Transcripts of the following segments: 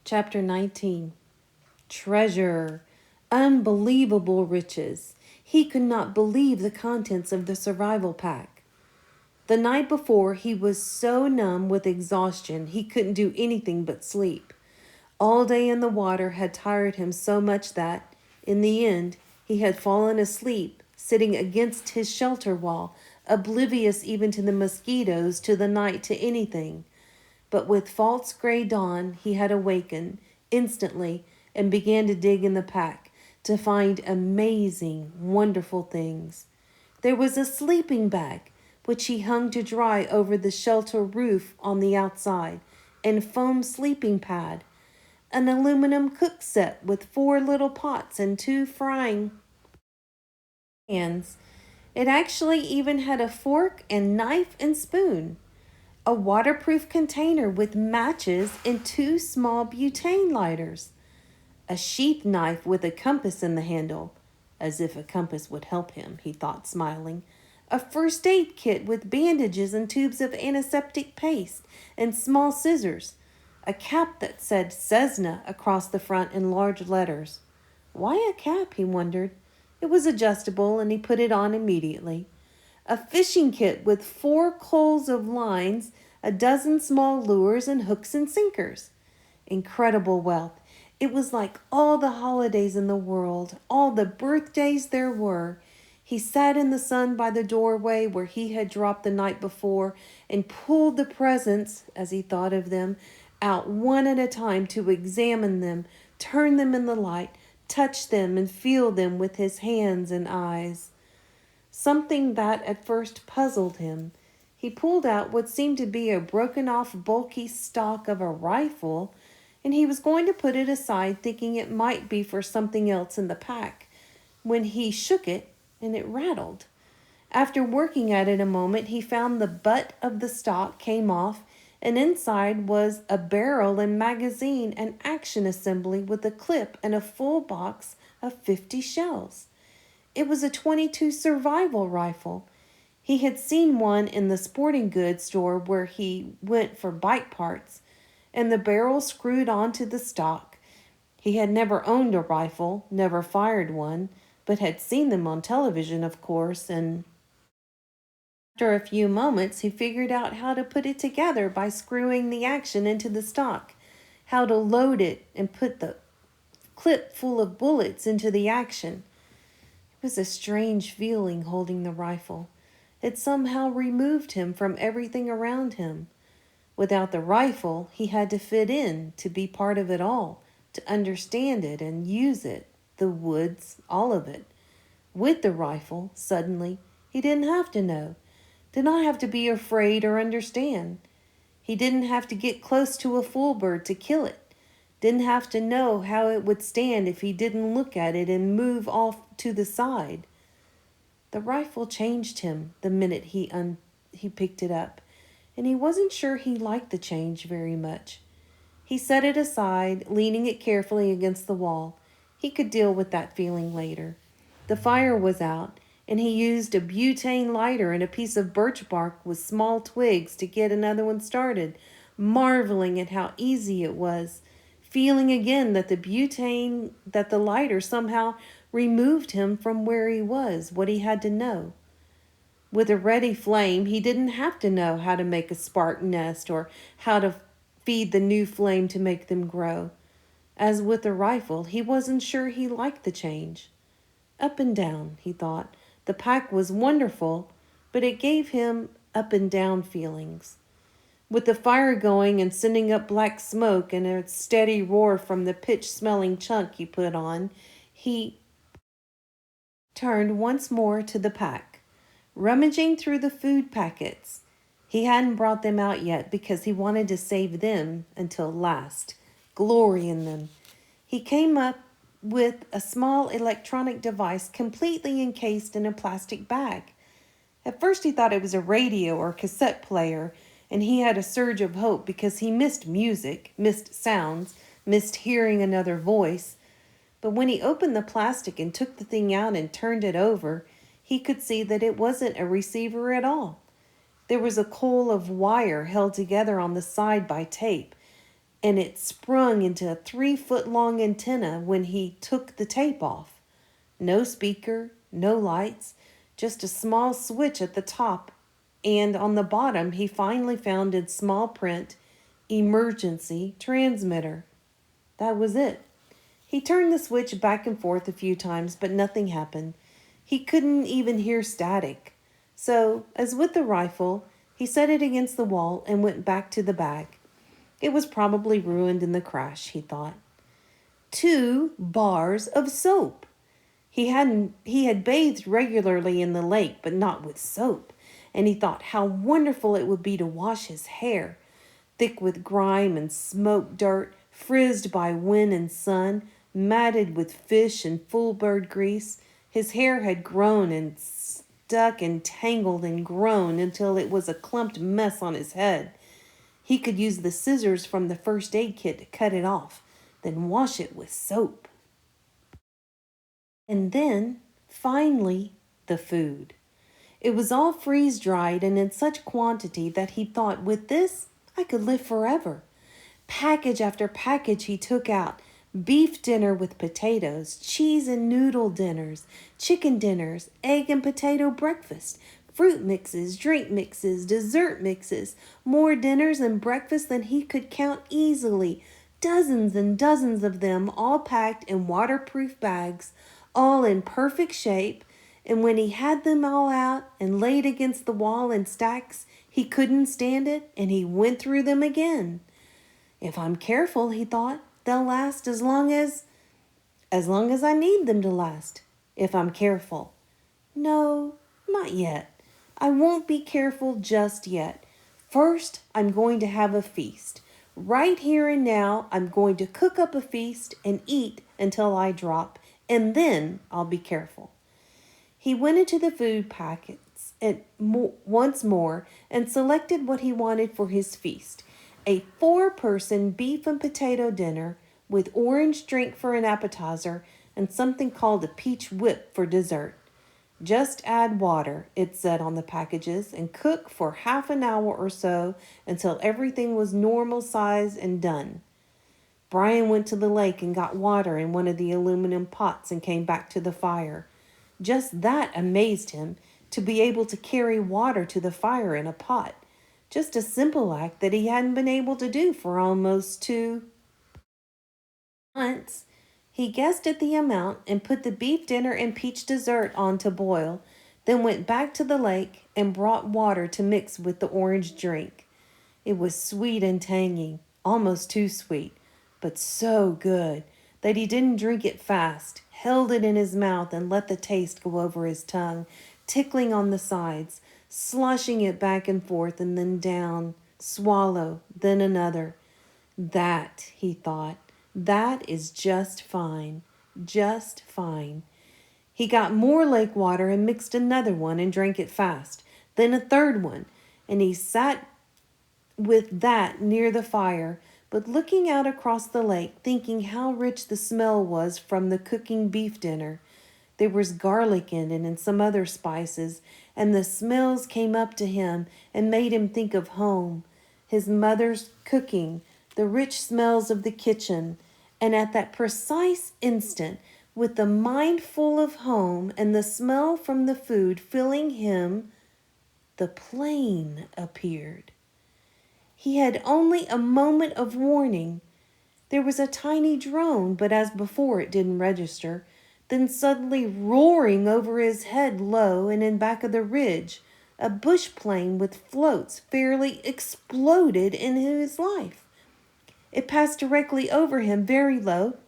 Chapter 19. Treasure. Unbelievable riches. He could not believe the contents of the survival pack. The night before, he was so numb with exhaustion he couldn't do anything but sleep. All day in the water had tired him so much that, in the end, he had fallen asleep, sitting against his shelter wall, oblivious even to the mosquitoes, to the night, to anything. But with false gray dawn, he had awakened instantly and began to dig in the pack to find amazing, wonderful things. There was a sleeping bag, which he hung to dry over the shelter roof on the outside, and foam sleeping pad, an aluminum cook set with 4 little pots and 2 frying pans. It actually even had a fork and knife and spoon, a waterproof container with matches and 2 small butane lighters, a sheath knife with a compass in the handle, as if a compass would help him, he thought, smiling, a first aid kit with bandages and tubes of antiseptic paste and small scissors, a cap that said Cessna across the front in large letters. Why a cap, he wondered. It was adjustable, and he put it on immediately. A fishing kit with 4 coils of lines, a dozen small lures, and hooks and sinkers. Incredible wealth. It was like all the holidays in the world, all the birthdays there were. He sat in the sun by the doorway where he had dropped the night before and pulled the presents, as he thought of them, out one at a time to examine them, turn them in the light, touch them and feel them with his hands and eyes. Something that at first puzzled him. He pulled out what seemed to be a broken-off bulky stock of a rifle, and he was going to put it aside, thinking it might be for something else in the pack, when he shook it and it rattled. After working at it a moment, he found the butt of the stock came off, and inside was a barrel and magazine and action assembly with a clip and a full box of 50 shells. It was a .22 survival rifle. He had seen one in the sporting goods store where he went for bike parts, and the barrel screwed onto the stock. He had never owned a rifle, never fired one, but had seen them on television, of course, and after a few moments, he figured out how to put it together by screwing the action into the stock, how to load it and put the clip full of bullets into the action. It was a strange feeling holding the rifle. It somehow removed him from everything around him. Without the rifle, he had to fit in, to be part of it all, to understand it and use it, the woods, all of it. With the rifle, suddenly, he didn't have to know. Did not have to be afraid or understand. He didn't have to get close to a fool bird to kill it. Didn't have to know how it would stand if he didn't look at it and move off to the side. The rifle changed him the minute he picked it up, and he wasn't sure he liked the change very much. He set it aside, leaning it carefully against the wall. He could deal with that feeling later. The fire was out, and he used a butane lighter and a piece of birch bark with small twigs to get another one started, marveling at how easy it was, feeling again that the lighter somehow removed him from where he was, what he had to know. With a ready flame, he didn't have to know how to make a spark nest or how to feed the new flame to make them grow. As with the rifle, he wasn't sure he liked the change. Up and down, he thought. The pack was wonderful, but it gave him up and down feelings. With the fire going and sending up black smoke and a steady roar from the pitch-smelling chunk he put on, he turned once more to the pack, rummaging through the food packets. He hadn't brought them out yet because he wanted to save them until last, glory in them. He came up with a small electronic device completely encased in a plastic bag. At first he thought it was a radio or cassette player, and he had a surge of hope because he missed music, missed sounds, missed hearing another voice. But when he opened the plastic and took the thing out and turned it over, he could see that it wasn't a receiver at all. There was a coil of wire held together on the side by tape, and it sprung into a 3-foot-long antenna when he took the tape off. No speaker, no lights, just a small switch at the top, and on the bottom he finally found in small print, "Emergency Transmitter." That was it. He turned the switch back and forth a few times, but nothing happened. He couldn't even hear static. So, as with the rifle, he set it against the wall and went back to the bag. It was probably ruined in the crash, he thought. 2 bars of soap. He had bathed regularly in the lake, but not with soap, and he thought how wonderful it would be to wash his hair, thick with grime and smoke dirt, frizzed by wind and sun, matted with fish and full bird grease. His hair had grown and stuck and tangled and grown until it was a clumped mess on his head. He could use the scissors from the first aid kit to cut it off, then wash it with soap. And then, finally, the food. It was all freeze-dried and in such quantity that he thought, with this, I could live forever. Package after package he took out. Beef dinner with potatoes, cheese and noodle dinners, chicken dinners, egg and potato breakfast, fruit mixes, drink mixes, dessert mixes, more dinners and breakfasts than he could count easily. Dozens and dozens of them, all packed in waterproof bags, all in perfect shape, and when he had them all out and laid against the wall in stacks, he couldn't stand it, and he went through them again. If I'm careful, he thought, they'll last as long as I need them to last, if I'm careful. No, not yet. I won't be careful just yet. First, I'm going to have a feast. Right here and now, I'm going to cook up a feast and eat until I drop, and then I'll be careful. He went into the food packets once more and selected what he wanted for his feast. A 4-person beef and potato dinner with orange drink for an appetizer and something called a peach whip for dessert. Just add water, it said on the packages, and cook for half an hour or so until everything was normal size and done. Brian went to the lake and got water in one of the aluminum pots and came back to the fire. Just that amazed him, to be able to carry water to the fire in a pot. Just a simple act that he hadn't been able to do for almost 2 months. He guessed at the amount and put the beef dinner and peach dessert on to boil, then went back to the lake and brought water to mix with the orange drink. It was sweet and tangy, almost too sweet, but so good that he didn't drink it fast, held it in his mouth and let the taste go over his tongue, tickling on the sides, sloshing it back and forth and then down, swallow, then another. That, he thought, that is just fine, just fine. He got more lake water and mixed another one and drank it fast, then a third one, and he sat with that near the fire, but looking out across the lake, thinking how rich the smell was from the cooking beef dinner. There was garlic in it and some other spices, and the smells came up to him and made him think of home, his mother's cooking, the rich smells of the kitchen. And at that precise instant, with the mind full of home and the smell from the food filling him, the plane appeared. He had only a moment of warning. There was a tiny drone, but as before it didn't register. Then suddenly roaring over his head low and in back of the ridge, a bush plane with floats fairly exploded into his life. It passed directly over him very low,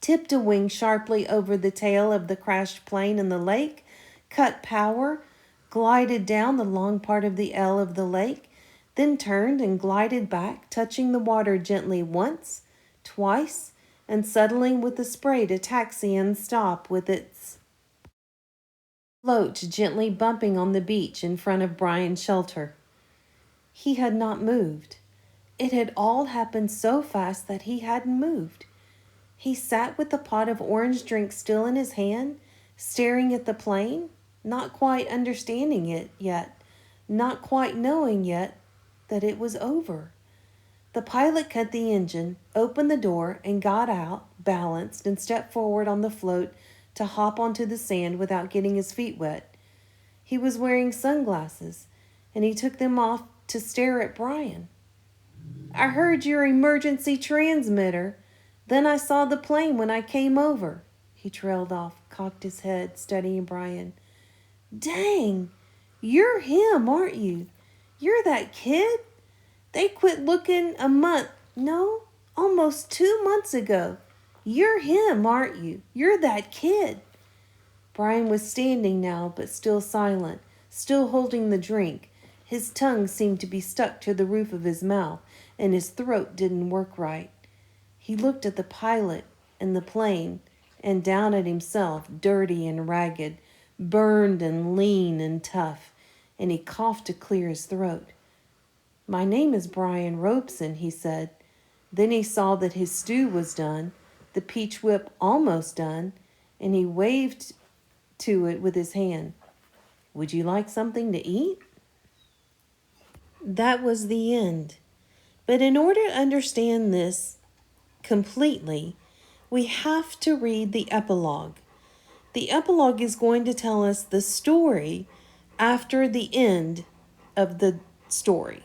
tipped a wing sharply over the tail of the crashed plane in the lake, cut power, glided down the long part of the L of the lake, then turned and glided back, touching the water gently once, twice, and settling with the spray to taxi and stop with its float gently bumping on the beach in front of Brian's shelter. He had not moved. It had all happened so fast that he hadn't moved. He sat with the pot of orange drink still in his hand, staring at the plane, not quite understanding it yet, not quite knowing yet that it was over. The pilot cut the engine, opened the door, and got out, balanced, and stepped forward on the float to hop onto the sand without getting his feet wet. He was wearing sunglasses, and he took them off to stare at Brian. I heard your emergency transmitter. Then I saw the plane when I came over. He trailed off, cocked his head, studying Brian. Dang, you're him, aren't you? You're that kid? They quit looking almost 2 months ago. You're him, aren't you? You're that kid. Brian was standing now, but still silent, still holding the drink. His tongue seemed to be stuck to the roof of his mouth, and his throat didn't work right. He looked at the pilot and the plane, and down at himself, dirty and ragged, burned and lean and tough, and he coughed to clear his throat. My name is Brian Robeson, he said. Then he saw that his stew was done, the peach whip almost done, and he waved to it with his hand. Would you like something to eat? That was the end. But in order to understand this completely, we have to read the epilogue. The epilogue is going to tell us the story after the end of the story.